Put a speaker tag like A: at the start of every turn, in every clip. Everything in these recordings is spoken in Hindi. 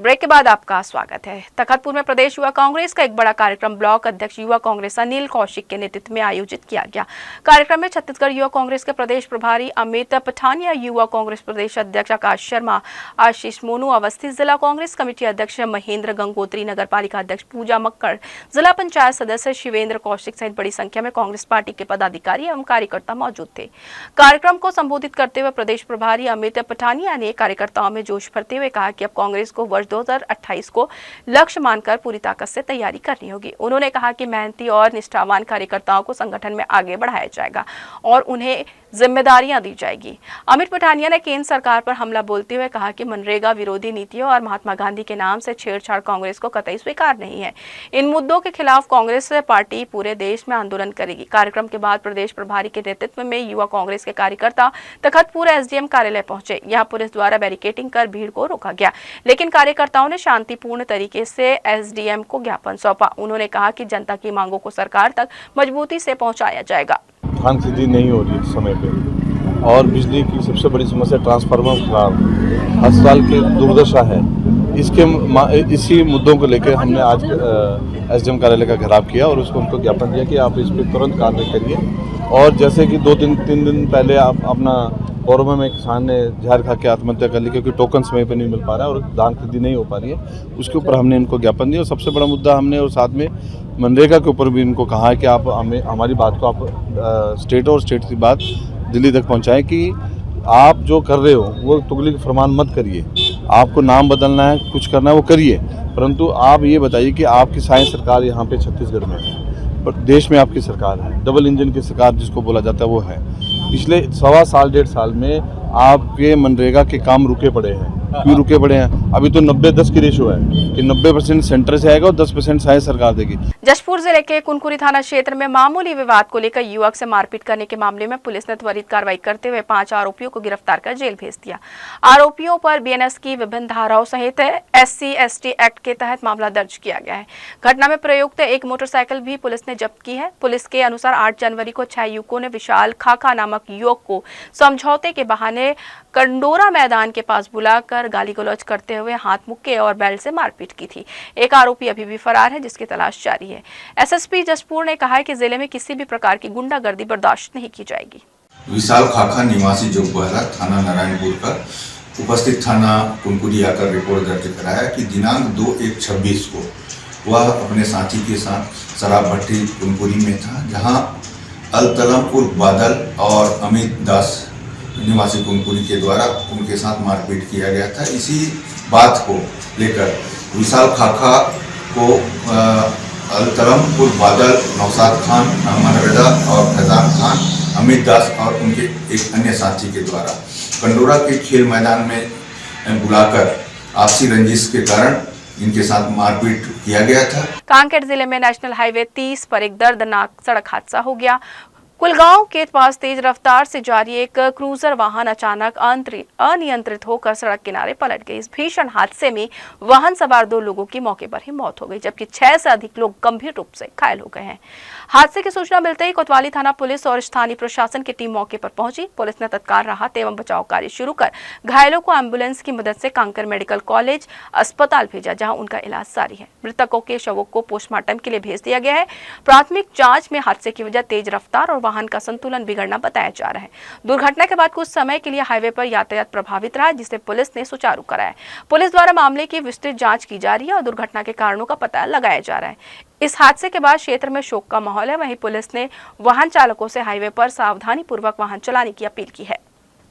A: ब्रेक के बाद आपका स्वागत है। तखतपुर में प्रदेश युवा कांग्रेस का एक बड़ा कार्यक्रम ब्लॉक अध्यक्ष युवा कांग्रेस अनिल कौशिक के नेतृत्व में आयोजित किया गया। कार्यक्रम में छत्तीसगढ़ युवा कांग्रेस के प्रदेश प्रभारी अमित पठानिया, युवा कांग्रेस प्रदेश अध्यक्ष आकाश शर्मा, आशीष मोनू अवस्थी, जिला कांग्रेस कमेटी अध्यक्ष महेंद्र गंगोत्री, नगर पालिका अध्यक्ष पूजा मक्कड़, जिला पंचायत सदस्य शिवेंद्र कौशिक सहित बड़ी संख्या में कांग्रेस पार्टी के पदाधिकारी एवं कार्यकर्ता मौजूद थे। कार्यक्रम को संबोधित करते हुए प्रदेश प्रभारी अमित पठानिया ने कार्यकर्ताओं में जोश भरते हुए कहा कि अब कांग्रेस को वर्ष 2028 को लक्ष्य मानकर पूरी ताकत से तैयारी करनी होगी। उन्होंने कहा कि मेहनती और निष्ठावान कार्यकर्ताओं को संगठन में आगे बढ़ाया जाएगा और उन्हें जिम्मेदारियां दी जाएगी। अमित पठानिया ने केंद्र सरकार पर हमला बोलते हुए कहा कि मनरेगा विरोधी नीतियों और महात्मा गांधी के नाम से छेड़छाड़ कांग्रेस को कतई स्वीकार नहीं है। इन मुद्दों के खिलाफ कांग्रेस पार्टी पूरे देश में आंदोलन करेगी। कार्यक्रम के बाद प्रदेश प्रभारी के नेतृत्व में युवा कांग्रेस के कार्यकर्ता तखतपुर एसडीएम कार्यालय पहुंचे। यहां पुलिस द्वारा बैरिकेडिंग कर भीड़ को रोका गया, लेकिन कार्यकर्ताओं ने शांतिपूर्ण तरीके से एसडीएम को ज्ञापन सौंपा। उन्होंने कहा कि जनता की मांगों को सरकार तक मजबूती से पहुंचाया जाएगा।
B: धान खरीदी नहीं हो रही समय पे और बिजली की सबसे बड़ी समस्या ट्रांसफार्मर खराब, अस्पताल की दुर्दशा है। इसी मुद्दों को लेकर हमने आज एसडीएम कार्यालय का घेराव किया और उसको उनको ज्ञापन दिया कि आप इस पर तुरंत कार्रवाई करिए। और जैसे कि 2-3 दिन पहले आप अपना कोरबा में किसान ने जहर खा के आत्महत्या कर ली क्योंकि टोकन समय पे नहीं मिल पा रहा है और धान खरीदी नहीं हो पा रही है, उसके ऊपर हमने इनको ज्ञापन दिया। और सबसे बड़ा मुद्दा हमने और साथ में मनरेगा के ऊपर भी इनको कहा है कि आप हमारी बात को आप स्टेट और स्टेट की बात दिल्ली तक पहुंचाएं कि आप जो कर रहे हो वो तुगली का फरमान मत करिए। आपको नाम बदलना है, कुछ करना है वो करिए, परंतु आप ये बताइए कि आपकी साइंस सरकार यहाँ पे छत्तीसगढ़ में है, पर देश में आपकी सरकार है, डबल इंजन की सरकार जिसको बोला जाता है वो है। पिछले 1.25 साल में आपके मनरेगा के काम रुके पड़े हैं। क्यों रुके पड़े हैं? अभी तो 90-10 की रेशो है कि 90% सेंटर से आएगा और 10% शायद सरकार देगी।
A: जशपुर जिले के कुनकुरी थाना क्षेत्र में मामूली विवाद को लेकर युवक से मारपीट करने के मामले में पुलिस ने त्वरित कार्रवाई करते हुए 5 आरोपियों को गिरफ्तार कर जेल भेज दिया। आरोपियों पर बीएनएस की विभिन्न धाराओं सहित SC/ST एक्ट के तहत मामला दर्ज किया गया है। घटना में प्रयुक्त एक मोटरसाइकिल भी पुलिस ने जब्त की है। पुलिस के अनुसार 8 जनवरी को 6 युवकों ने विशाल खाका नामक युवक को समझौते के बहाने कंडोरा मैदान के पास बुलाकर गाली गलौज करते हुए हाथ मुक्के और बेल्ट से मारपीट की थी। एक आरोपी अभी भी फरार है, जिसकी तलाश जारी है। एसएसपी जशपुर ने कहा है कि जिले में किसी भी प्रकार की गुंडागर्दी बर्दाश्त नहीं की जाएगी।
C: विशाल खाका निवासी जो पहला थाना नारायणपुर का उपस्थित थाना कुनकुरी आकर रिपोर्ट दर्ज कराया कि दिनांक 2/1/26 को वह अपने साथी के साथ शराब भट्टी कुनकुरी में था, जहां अलतलम उर्फ बादल और अमित दास निवासी कुनकुरी के द्वारा उनके साथ मारपीट किया गया था। इसी बात को लेकर विशाल खाका को अलतलम उर्फ बादल, नौशाद खान, अहमद रजा और फैजान खान, अमित दास और उनके एक अन्य साथी के द्वारा कंडोरा के खेल मैदान में बुलाकर आपसी रंजिश के कारण इनके साथ मारपीट किया गया था।
A: कांकेर जिले में नेशनल हाईवे 30 पर एक दर्दनाक सड़क हादसा हो गया। कुलगांव के पास तेज रफ्तार से जारी एक क्रूजर वाहन अचानक अनियंत्रित होकर सड़क किनारे पलट गई। इस भीषण हादसे में वाहन सवार 2 लोगों की मौके पर ही मौत हो गई, जबकि 6 से अधिक लोग गंभीर रूप से घायल हो गए हैं। हादसे की सूचना मिलते ही कोतवाली थाना पुलिस और स्थानीय प्रशासन की टीम मौके पर पहुंची। पुलिस ने तत्काल राहत एवं बचाव कार्य शुरू कर घायलों को एम्बुलेंस की मदद से कांकेर मेडिकल कॉलेज अस्पताल भेजा, जहां उनका इलाज जारी है। मृतकों के शवों को पोस्टमार्टम के लिए भेज दिया गया है। प्राथमिक जांच में हादसे की वजह तेज रफ्तार और वाहन का संतुलन बिगड़ना बताया जा रहा है। दुर्घटना के बाद कुछ समय के लिए हाईवे पर यातायात प्रभावित रहा, जिसे पुलिस ने सुचारू कराया। पुलिस द्वारा मामले की विस्तृत जांच की जा रही है और दुर्घटना के कारणों का पता लगाया जा रहा है। इस हादसे के बाद क्षेत्र में शोक का माहौल है। वहीं पुलिस ने वाहन चालकों से हाईवे पर सावधानी पूर्वक वाहन चलाने की अपील की है।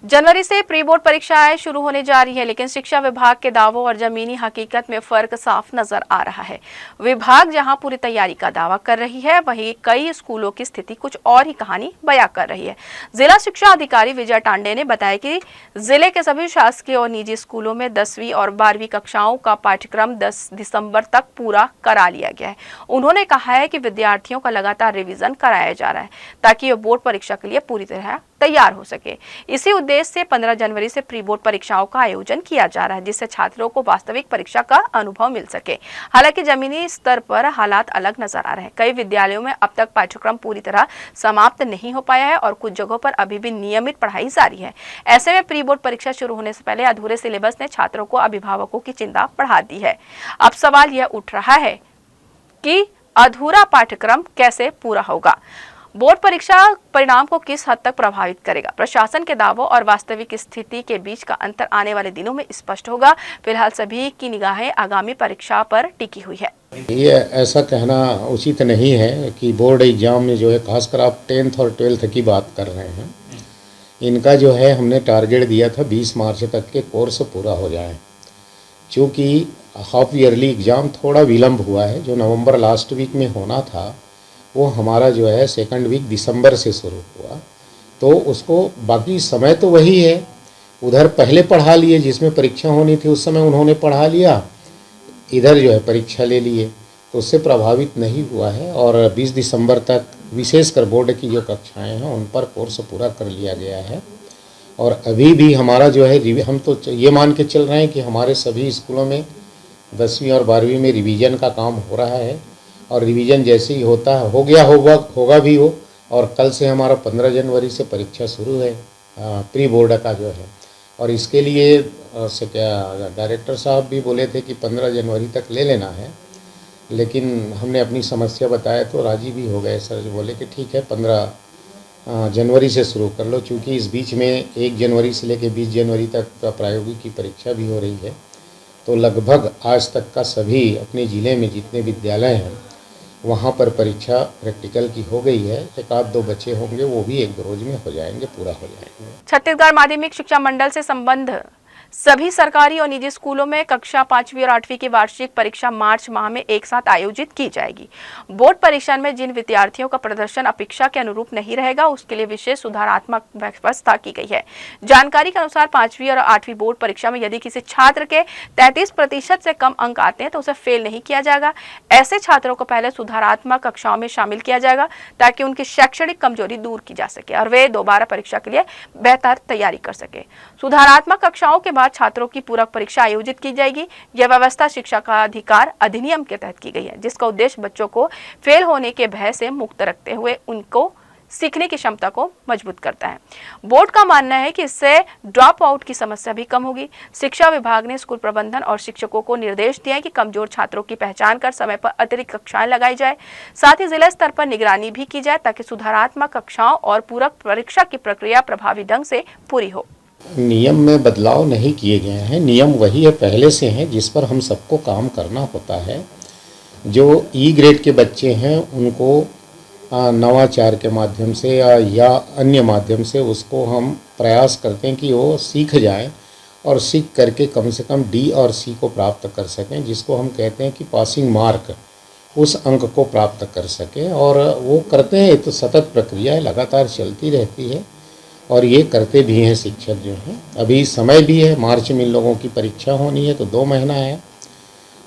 A: जनवरी से प्री बोर्ड परीक्षाएं शुरू होने जा रही है, लेकिन शिक्षा विभाग के दावों और जमीनी हकीकत में फर्क साफ नजर आ रहा है। विभाग जहां पूरी तैयारी का दावा कर रही है, वहीं कई स्कूलों की स्थिति कुछ और ही कहानी बयां कर रही है। जिला शिक्षा अधिकारी विजय टांडे ने बताया कि जिले के सभी शासकीय और निजी स्कूलों में 10वीं और 12वीं कक्षाओं का पाठ्यक्रम 10 दिसंबर तक पूरा करा लिया गया है। उन्होंने कहा है कि विद्यार्थियों का लगातार रिवीजन कराया जा रहा है ताकि वे बोर्ड परीक्षा के लिए पूरी तरह तैयार हो सके। इसी उद्देश्य से 15 जनवरी से प्री बोर्ड परीक्षाओं का आयोजन किया जा रहा है, जिससे छात्रों को वास्तविक परीक्षा का अनुभव मिल सके। हालांकि जमीनी स्तर पर हालात अलग नजर आ रहे हैं। कई विद्यालयों में अब तक पाठ्यक्रम पूरी तरह समाप्त नहीं हो पाया है और कुछ जगहों पर अभी भी नियमित पढ़ाई जारी है। ऐसे में प्री बोर्ड परीक्षा शुरू होने से पहले अधूरे सिलेबस ने छात्रों को अभिभावकों की चिंता बढ़ा दी है। अब सवाल यह उठ रहा है कि अधूरा पाठ्यक्रम कैसे पूरा होगा। बोर्ड परीक्षा परिणाम को किस हद तक प्रभावित करेगा? प्रशासन के दावों और वास्तविक स्थिति के बीच का अंतर आने वाले दिनों में स्पष्ट होगा। फिलहाल सभी की निगाहें आगामी परीक्षा पर टिकी हुई है।
D: ये ऐसा कहना उचित नहीं है कि बोर्ड एग्जाम में जो है, खासकर आप 10th और 12th की बात कर रहे हैं, इनका जो है हमने टारगेट दिया था 20 मार्च तक के कोर्स पूरा हो जाए। चूँकि हाफ ईयरली एग्ज़ाम थोड़ा विलम्ब हुआ है, जो नवंबर लास्ट वीक में होना था वो हमारा जो है 2nd वीक दिसंबर से शुरू हुआ। तो उसको बाकी समय तो वही है, उधर पहले पढ़ा लिए, जिसमें परीक्षा होनी थी उस समय उन्होंने पढ़ा लिया, इधर जो है परीक्षा ले लिए, तो उससे प्रभावित नहीं हुआ है। और 20 दिसंबर तक विशेषकर बोर्ड की जो कक्षाएं हैं उन पर कोर्स पूरा कर लिया गया है। और अभी भी हमारा जो है, हम तो ये मान के चल रहे हैं कि हमारे सभी स्कूलों में 10वीं और 12वीं में रिवीजन का काम हो रहा है, और रिवीजन जैसे ही होता है होगा भी हो। और कल से हमारा 15 जनवरी से परीक्षा शुरू है प्री बोर्ड का जो है, और इसके लिए डायरेक्टर साहब भी बोले थे कि 15 जनवरी तक ले लेना है, लेकिन हमने अपनी समस्या बताया तो राजी भी हो गए सर। जो बोले कि ठीक है 15 जनवरी से शुरू कर लो, क्योंकि इस बीच में 1 जनवरी से लेकर 20 जनवरी तक प्रायोगिक की परीक्षा भी हो रही है। तो लगभग आज तक का सभी अपने ज़िले में जितने विद्यालय हैं वहाँ पर परीक्षा प्रैक्टिकल की हो गई है। 1-2 बच्चे होंगे, वो भी 1-2 रोज में हो जाएंगे, पूरा हो जाएंगे।
A: छत्तीसगढ़ माध्यमिक शिक्षा मंडल से संबंध सभी सरकारी और निजी स्कूलों में कक्षा 5वीं और 8वीं की वार्षिक परीक्षा मार्च माह में एक साथ आयोजित की जाएगी। बोर्ड परीक्षा में जिन विद्यार्थियों का प्रदर्शन अपेक्षा के अनुरूप नहीं रहेगा, उसके लिए विशेष सुधारात्मक व्यवस्था की गई है। जानकारी के अनुसार 5वीं और 8वीं बोर्ड परीक्षा में यदि किसी छात्र के 33% से कम अंक आते हैं तो उसे फेल नहीं किया जाएगा। ऐसे छात्रों को पहले सुधारात्मक कक्षाओं में शामिल किया जाएगा ताकि उनकी शैक्षणिक कमजोरी दूर की जा सके और वे दोबारा परीक्षा के लिए बेहतर तैयारी कर सके। सुधारात्मक कक्षाओं के बाद छात्रों की पूरक परीक्षा आयोजित की जाएगी। यह व्यवस्था शिक्षा का अधिकार अधिनियम के तहत की गई है, जिसका उद्देश्य बच्चों को फेल होने के भय से मुक्त रखते हुए उनको सीखने की क्षमता को मजबूत करता है। बोर्ड का मानना है कि इससे ड्रॉप आउट की समस्या भी कम होगी। शिक्षा विभाग ने स्कूल प्रबंधन और शिक्षकों को निर्देश दिया है कि कमजोर छात्रों की पहचान कर समय पर अतिरिक्त कक्षाएं लगाई जाए। साथ ही जिला स्तर पर निगरानी भी की जाए ताकि सुधारात्मक कक्षाओं और पूरक परीक्षा की प्रक्रिया प्रभावी ढंग से पूरी हो।
D: नियम में बदलाव नहीं किए गए हैं, नियम वही है पहले से हैं, जिस पर हम सबको काम करना होता है। जो ई ग्रेड के बच्चे हैं उनको नवाचार के माध्यम से या अन्य माध्यम से उसको हम प्रयास करते हैं कि वो सीख जाएं और सीख करके कम से कम डी और सी को प्राप्त कर सकें, जिसको हम कहते हैं कि पासिंग मार्क, उस अंक को प्राप्त कर सकें। और वो करते हैं, ये तो सतत प्रक्रिया है, लगातार चलती रहती है और ये करते भी हैं शिक्षक जो हैं। अभी समय भी है, मार्च में इन लोगों की परीक्षा होनी है, तो 2 महीना है,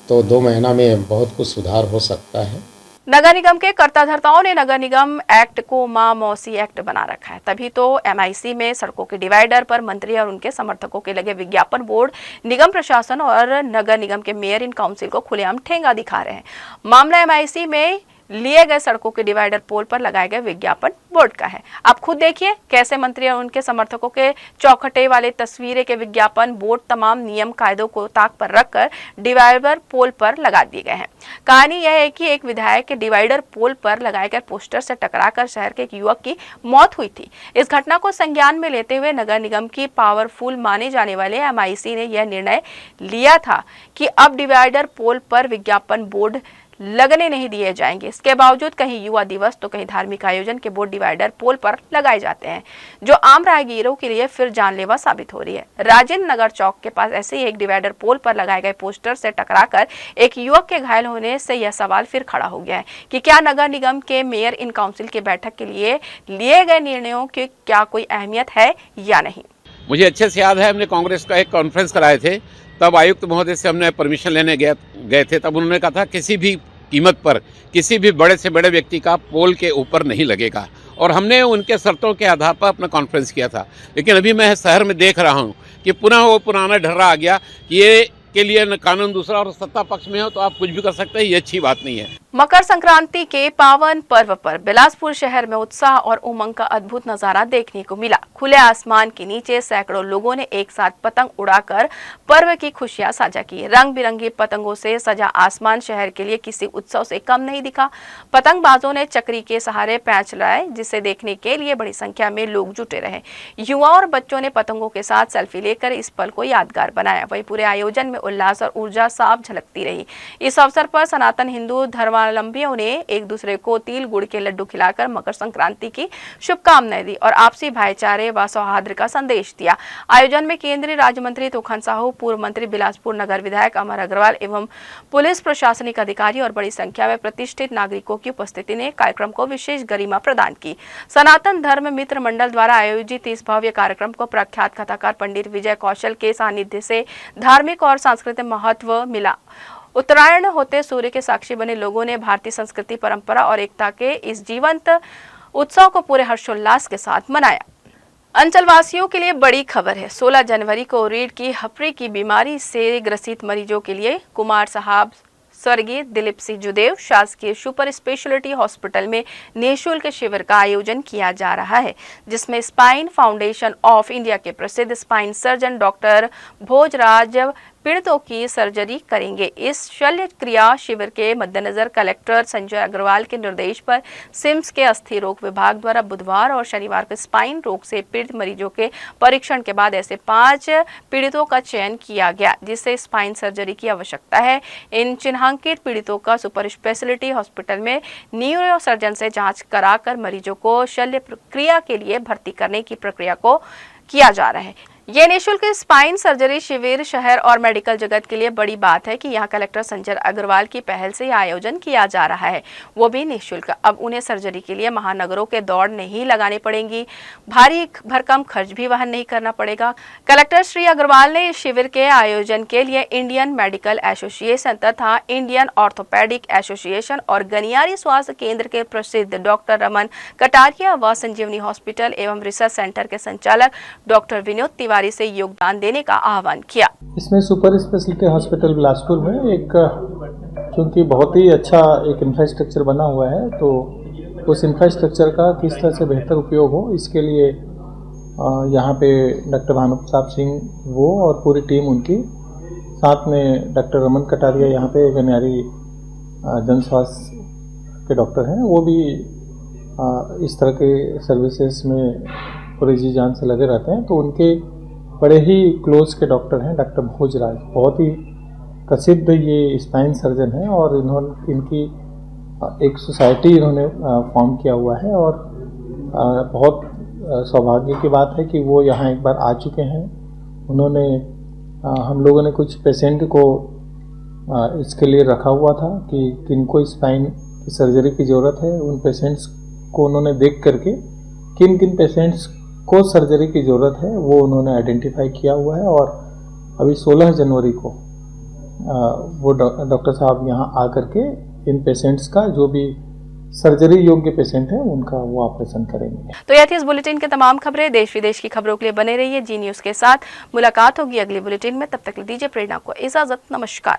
D: तो 2 महीना में बहुत कुछ सुधार हो सकता है।
A: नगर निगम के कर्ताधर्ताओं ने नगर निगम एक्ट को मां मौसी एक्ट बना रखा है। तभी तो MIC में सड़कों के डिवाइडर पर मंत्री और उनके समर्थकों के लगे विज्ञापन बोर्ड निगम प्रशासन और नगर निगम के मेयर इन काउंसिल को खुलेआम ठेंगा दिखा रहे हैं। मामला MIC में लिए गए सड़कों के डिवाइडर पोल पर लगाए गए विज्ञापन बोर्ड का है। आप खुद देखिए कैसे मंत्री और उनके समर्थकों के चौखटे वाले तस्वीरें के विज्ञापन बोर्ड तमाम नियम कायदों को ताक पर रखकर डिवाइडर पोल पर लगा दिए गए हैं। कहानी यह है कि एक विधायक के डिवाइडर पोल पर लगाए गए पोस्टर से टकराकर शहर के एक युवक की मौत हुई थी। इस घटना को संज्ञान में लेते हुए नगर निगम की पावरफुल माने जाने वाले MIC ने यह निर्णय लिया था कि अब डिवाइडर पोल पर विज्ञापन बोर्ड लगने नहीं दिए जाएंगे। इसके बावजूद कहीं युवा दिवस तो कहीं धार्मिक आयोजन के बोर्ड डिवाइडर पोल पर लगाए जाते हैं, जो आम राहगीरों के लिए फिर जानलेवा साबित हो रही है। राजेंद्र नगर चौक के पास ऐसे ही एक डिवाइडर पोल पर लगाए गए पोस्टर से टकराकर एक युवक के घायल होने से यह सवाल फिर खड़ा हो गया है कि क्या नगर निगम के मेयर इन काउंसिल की बैठक के लिए गए निर्णयों की क्या कोई अहमियत है या नहीं।
E: मुझे अच्छे से याद है, हमने कांग्रेस का एक कॉन्फ्रेंस कराए थे, तब आयुक्त महोदय से हमने परमिशन लेने गए थे। तब उन्होंने कहा था किसी भी कीमत पर किसी भी बड़े से बड़े व्यक्ति का पोल के ऊपर नहीं लगेगा। और हमने उनके शर्तों के आधार पर अपना कॉन्फ्रेंस किया था। लेकिन अभी मैं शहर में देख रहा हूँ कि पुनः वो पुराना ढर्रा आ गया कि ये के लिए न कानून दूसरा और सत्ता पक्ष में हो तो आप कुछ भी कर सकते हैं, ये अच्छी बात नहीं है।
A: मकर संक्रांति के पावन पर्व पर बिलासपुर शहर में उत्साह और उमंग का अद्भुत नजारा देखने को मिला। खुले आसमान के नीचे सैकड़ों लोगों ने एक साथ पतंग उड़ाकर पर्व की खुशियां साझा की। रंग बिरंगी पतंगों से सजा आसमान शहर के लिए किसी उत्सव से कम नहीं दिखा। पतंगबाजों ने चक्री के सहारे पैंच लगाए, जिसे देखने के लिए बड़ी संख्या में लोग जुटे रहे। युवा और बच्चों ने पतंगों के साथ सेल्फी लेकर इस पल को यादगार बनाया। वहीं पूरे आयोजन में उल्लास और ऊर्जा साफ झलकती रही। इस अवसर पर सनातन हिंदू धर्मावलंबियों ने एक दूसरे को तिल गुड़ के लड्डू खिलाकर मकर संक्रांति की शुभकामनाएं दी और आपसी भाईचारे व सौहार्द का संदेश दिया। आयोजन में केंद्रीय राज्य मंत्री तोखन साहू, पूर्व मंत्री बिलासपुर नगर विधायक अमर अग्रवाल एवं पुलिस प्रशासनिक अधिकारी और बड़ी संख्या में प्रतिष्ठित नागरिकों की उपस्थिति ने कार्यक्रम को विशेष गरिमा प्रदान की। सनातन धर्म मित्र मंडल द्वारा आयोजित इस भव्य कार्यक्रम को प्रख्यात कथाकार पंडित विजय कौशल के सानिध्य से धार्मिक और सांस्कृतिक महत्व मिला। उत्तरायण होते सूर्य के साक्षी बने लोगों ने भारतीय संस्कृति, परंपरा और एकता के इस जीवंत उत्सव को पूरे हर्षोल्लास के साथ मनाया। अंचल वासियों के लिए बड़ी खबर है। 16 जनवरी को रीढ़ की हफ्ड़ी की बीमारी से ग्रसित मरीजों के लिए कुमार साहब स्वर्गीय दिलीप सिंह जुदेव शासकीय सुपर स्पेशलिटी हॉस्पिटल में निःशुल्क शिविर का आयोजन किया जा रहा है, जिसमें स्पाइन फाउंडेशन ऑफ इंडिया के प्रसिद्ध स्पाइन सर्जन डॉक्टर भोजराज पीड़ितों की सर्जरी करेंगे। इस शल्य क्रिया शिविर के मद्देनजर कलेक्टर संजय अग्रवाल के निर्देश पर सिम्स के अस्थि रोग विभाग द्वारा बुधवार और शनिवार को स्पाइन रोग से पीड़ित मरीजों के परीक्षण के बाद ऐसे 5 पीड़ितों का चयन किया गया जिससे स्पाइन सर्जरी की आवश्यकता है। इन चिन्हांकित पीड़ितों का सुपर स्पेशलिटी हॉस्पिटल में न्यूरो सर्जन से जाँच कराकर मरीजों को शल्य क्रिया के लिए भर्ती करने की प्रक्रिया को किया जा रहा है। ये निःशुल्क स्पाइन सर्जरी शिविर शहर और मेडिकल जगत के लिए बड़ी बात है कि यहाँ कलेक्टर संजय अग्रवाल की पहल से आयोजन किया जा रहा है, वो भी निःशुल्क। अब उन्हें सर्जरी के लिए महानगरों के दौड़ नहीं लगानी पड़ेगी, भारी भरकम खर्च भी वहन नहीं करना पड़ेगा। कलेक्टर श्री अग्रवाल ने इस शिविर के आयोजन के लिए इंडियन मेडिकल एसोसिएशन तथा इंडियन ऑर्थोपेडिक एसोसिएशन और गनियारी स्वास्थ्य केंद्र के प्रसिद्ध डॉक्टर रमन कटारिया व संजीवनी हॉस्पिटल एवं रिसर्च सेंटर के संचालक डॉक्टर विनोद तिवारी से योगदान देने का आह्वान किया।
F: इसमें सुपर स्पेशलिटी हॉस्पिटल बिलासपुर में एक चूँकि बहुत ही अच्छा एक इंफ्रास्ट्रक्चर बना हुआ है, तो उस इंफ्रास्ट्रक्चर का किस तरह से बेहतर उपयोग हो इसके लिए यहाँ पे डॉक्टर भानु प्रताप सिंह वो और पूरी टीम उनकी, साथ में डॉक्टर रमन कटारिया यहाँ पे गनियारी जन स्वास्थ्य के डॉक्टर हैं, वो भी इस तरह के सर्विसेज में पूरी जी जान से लगे रहते हैं। तो उनके बड़े ही क्लोज के डॉक्टर हैं डॉक्टर भोजराज, बहुत ही प्रसिद्ध ये स्पाइन सर्जन हैं और इनकी एक सोसाइटी इन्होंने फॉर्म किया हुआ है और बहुत सौभाग्य की बात है कि वो यहाँ एक बार आ चुके हैं। उन्होंने हम लोगों ने कुछ पेशेंट को इसके लिए रखा हुआ था कि किनको स्पाइन की सर्जरी की ज़रूरत है। उन पेशेंट्स को उन्होंने देख करके किन किन पेशेंट्स को सर्जरी की ज़रूरत है वो उन्होंने आइडेंटिफाई किया हुआ है और अभी 16 जनवरी को वो डॉक्टर साहब यहाँ आ करके इन पेशेंट्स का जो भी सर्जरी योग्य पेशेंट है उनका वो ऑपरेशन करेंगे।
A: तो यह थी इस बुलेटिन के तमाम खबरें। देश विदेश की खबरों के लिए बने रहिए जी न्यूज़ के साथ। मुलाकात होगी अगले बुलेटिन में, तब तक दीजिए प्रेरणा को इजाजत। नमस्कार।